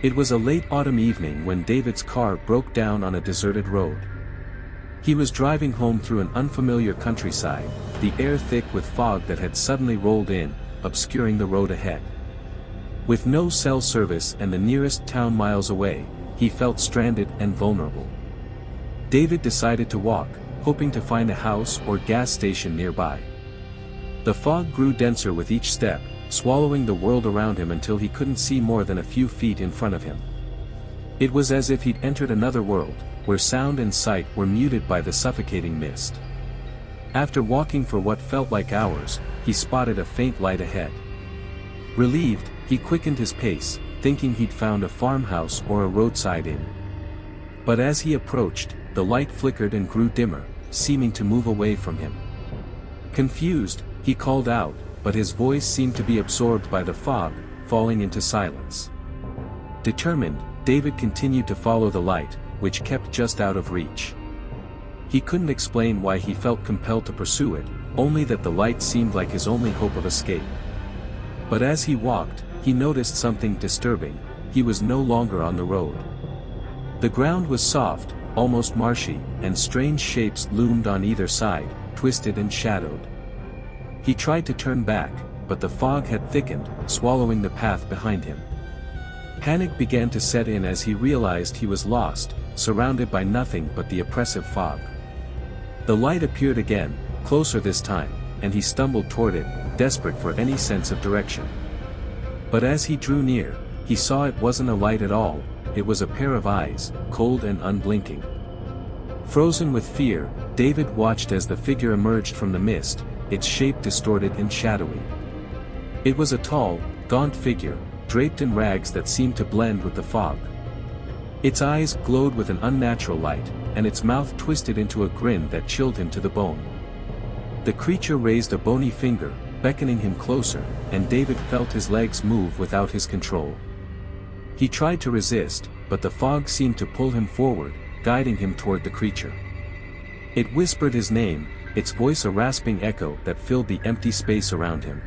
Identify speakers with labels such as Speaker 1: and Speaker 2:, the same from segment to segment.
Speaker 1: It was a late autumn evening when David's car broke down on a deserted road. He was driving home through an unfamiliar countryside, the air thick with fog that had suddenly rolled in, obscuring the road ahead. With no cell service and the nearest town miles away, he felt stranded and vulnerable. David decided to walk, hoping to find a house or gas station nearby. The fog grew denser with each step, swallowing the world around him until he couldn't see more than a few feet in front of him. It was as if he'd entered another world, where sound and sight were muted by the suffocating mist. After walking for what felt like hours, he spotted a faint light ahead. Relieved, he quickened his pace, thinking he'd found a farmhouse or a roadside inn. But as he approached, the light flickered and grew dimmer, seeming to move away from him. Confused, he called out, but his voice seemed to be absorbed by the fog, falling into silence. Determined, David continued to follow the light, which kept just out of reach. He couldn't explain why he felt compelled to pursue it, only that the light seemed like his only hope of escape. But as he walked, he noticed something disturbing. He was no longer on the road. The ground was soft, almost marshy, and strange shapes loomed on either side, twisted and shadowed. He tried to turn back, but the fog had thickened, swallowing the path behind him. Panic began to set in as he realized he was lost, surrounded by nothing but the oppressive fog. The light appeared again, closer this time, and he stumbled toward it, desperate for any sense of direction. But as he drew near, he saw it wasn't a light at all, it was a pair of eyes, cold and unblinking. Frozen with fear, David watched as the figure emerged from the mist, its shape distorted and shadowy. It was a tall, gaunt figure, draped in rags that seemed to blend with the fog. Its eyes glowed with an unnatural light, and its mouth twisted into a grin that chilled him to the bone. The creature raised a bony finger, beckoning him closer, and David felt his legs move without his control. He tried to resist, but the fog seemed to pull him forward, guiding him toward the creature. It whispered his name, its voice a rasping echo that filled the empty space around him.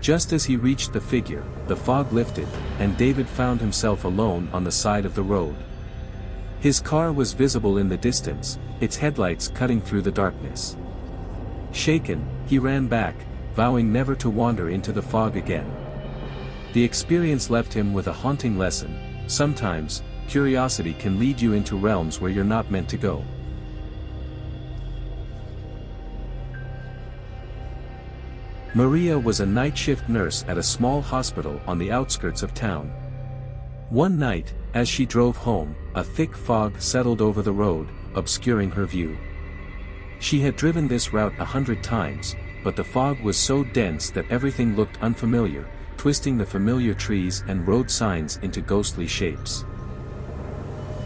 Speaker 1: Just as he reached the figure, the fog lifted, and David found himself alone on the side of the road. His car was visible in the distance, its headlights cutting through the darkness. Shaken, he ran back, vowing never to wander into the fog again. The experience left him with a haunting lesson: sometimes, curiosity can lead you into realms where you're not meant to go. Maria was a night shift nurse at a small hospital on the outskirts of town. One night, as she drove home, a thick fog settled over the road, obscuring her view. She had driven this route 100 times, but the fog was so dense that everything looked unfamiliar, twisting the familiar trees and road signs into ghostly shapes.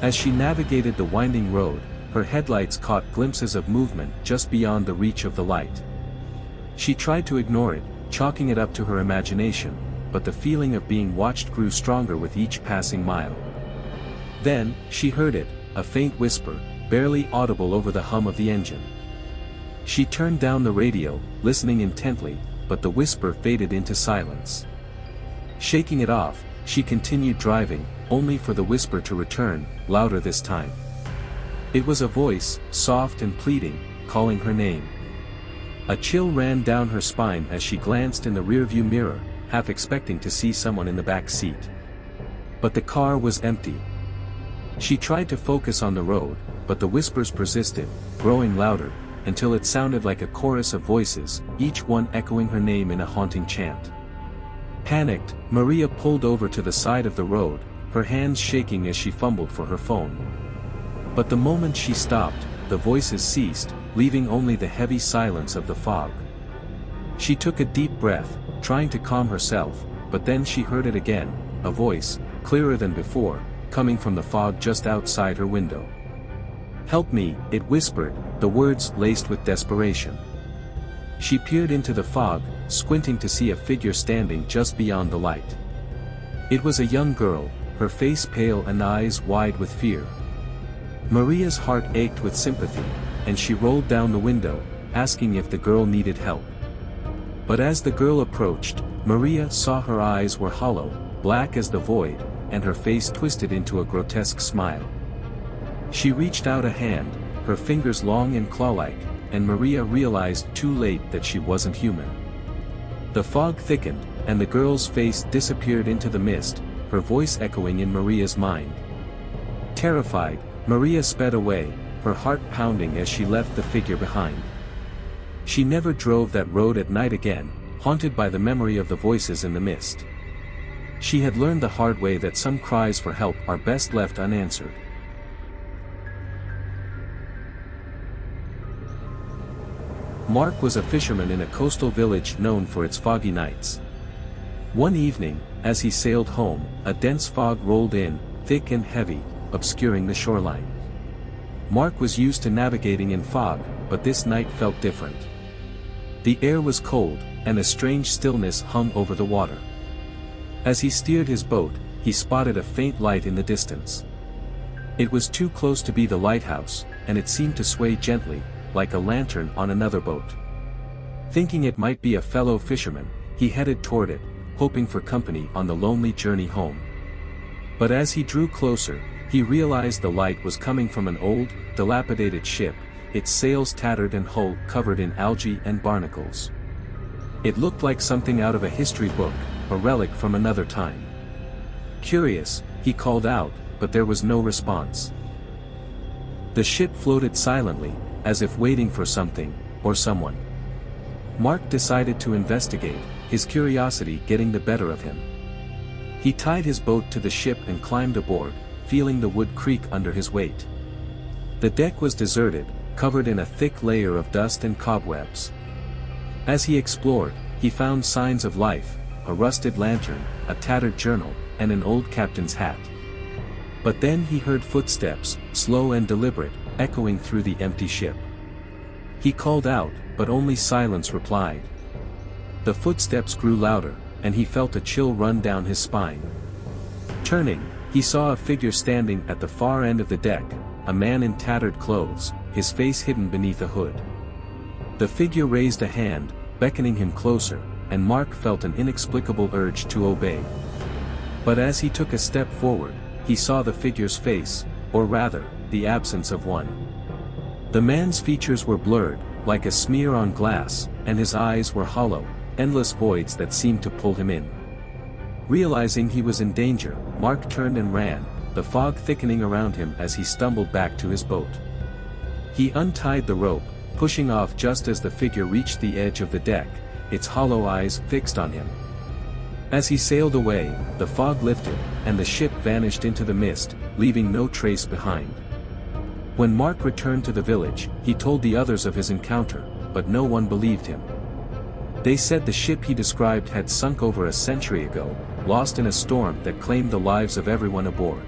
Speaker 1: As she navigated the winding road, her headlights caught glimpses of movement just beyond the reach of the light. She tried to ignore it, chalking it up to her imagination, but the feeling of being watched grew stronger with each passing mile. Then, she heard it, a faint whisper, barely audible over the hum of the engine. She turned down the radio, listening intently, but the whisper faded into silence. Shaking it off, she continued driving, only for the whisper to return, louder this time. It was a voice, soft and pleading, calling her name. A chill ran down her spine as she glanced in the rearview mirror, half expecting to see someone in the back seat. But the car was empty. She tried to focus on the road, but the whispers persisted, growing louder, until it sounded like a chorus of voices, each one echoing her name in a haunting chant. Panicked, Maria pulled over to the side of the road, her hands shaking as she fumbled for her phone. But the moment she stopped, the voices ceased, leaving only the heavy silence of the fog. She took a deep breath, trying to calm herself, but then she heard it again, a voice, clearer than before, coming from the fog just outside her window. "Help me," it whispered, the words laced with desperation. She peered into the fog, squinting to see a figure standing just beyond the light. It was a young girl, her face pale and eyes wide with fear. Maria's heart ached with sympathy, and she rolled down the window, asking if the girl needed help. But as the girl approached, Maria saw her eyes were hollow, black as the void, and her face twisted into a grotesque smile. She reached out a hand, her fingers long and claw-like, and Maria realized too late that she wasn't human. The fog thickened, and the girl's face disappeared into the mist, her voice echoing in Maria's mind. Terrified, Maria sped away, her heart pounding as she left the figure behind. She never drove that road at night again, haunted by the memory of the voices in the mist. She had learned the hard way that some cries for help are best left unanswered. Mark was a fisherman in a coastal village known for its foggy nights. One evening, as he sailed home, a dense fog rolled in, thick and heavy, obscuring the shoreline. Mark was used to navigating in fog, but this night felt different. The air was cold, and a strange stillness hung over the water. As he steered his boat, he spotted a faint light in the distance. It was too close to be the lighthouse, and it seemed to sway gently, like a lantern on another boat. Thinking it might be a fellow fisherman, he headed toward it, hoping for company on the lonely journey home. But as he drew closer, he realized the light was coming from an old, dilapidated ship, its sails tattered and hull covered in algae and barnacles. It looked like something out of a history book, a relic from another time. Curious, he called out, but there was no response. The ship floated silently, as if waiting for something, or someone. Mark decided to investigate, his curiosity getting the better of him. He tied his boat to the ship and climbed aboard, feeling the wood creak under his weight. The deck was deserted, covered in a thick layer of dust and cobwebs. As he explored, he found signs of life, a rusted lantern, a tattered journal, and an old captain's hat. But then he heard footsteps, slow and deliberate, echoing through the empty ship. He called out, but only silence replied. The footsteps grew louder, and he felt a chill run down his spine. Turning, he saw a figure standing at the far end of the deck, a man in tattered clothes, his face hidden beneath a hood. The figure raised a hand, beckoning him closer, and Mark felt an inexplicable urge to obey. But as he took a step forward, he saw the figure's face, or rather, the absence of one. The man's features were blurred, like a smear on glass, and his eyes were hollow, endless voids that seemed to pull him in. Realizing he was in danger, Mark turned and ran, the fog thickening around him as he stumbled back to his boat. He untied the rope, pushing off just as the figure reached the edge of the deck, its hollow eyes fixed on him. As he sailed away, the fog lifted, and the ship vanished into the mist, leaving no trace behind. When Mark returned to the village, he told the others of his encounter, but no one believed him. They said the ship he described had sunk over a century ago, lost in a storm that claimed the lives of everyone aboard.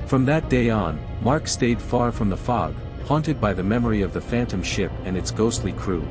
Speaker 1: From that day on, Mark stayed far from the fog, haunted by the memory of the phantom ship and its ghostly crew.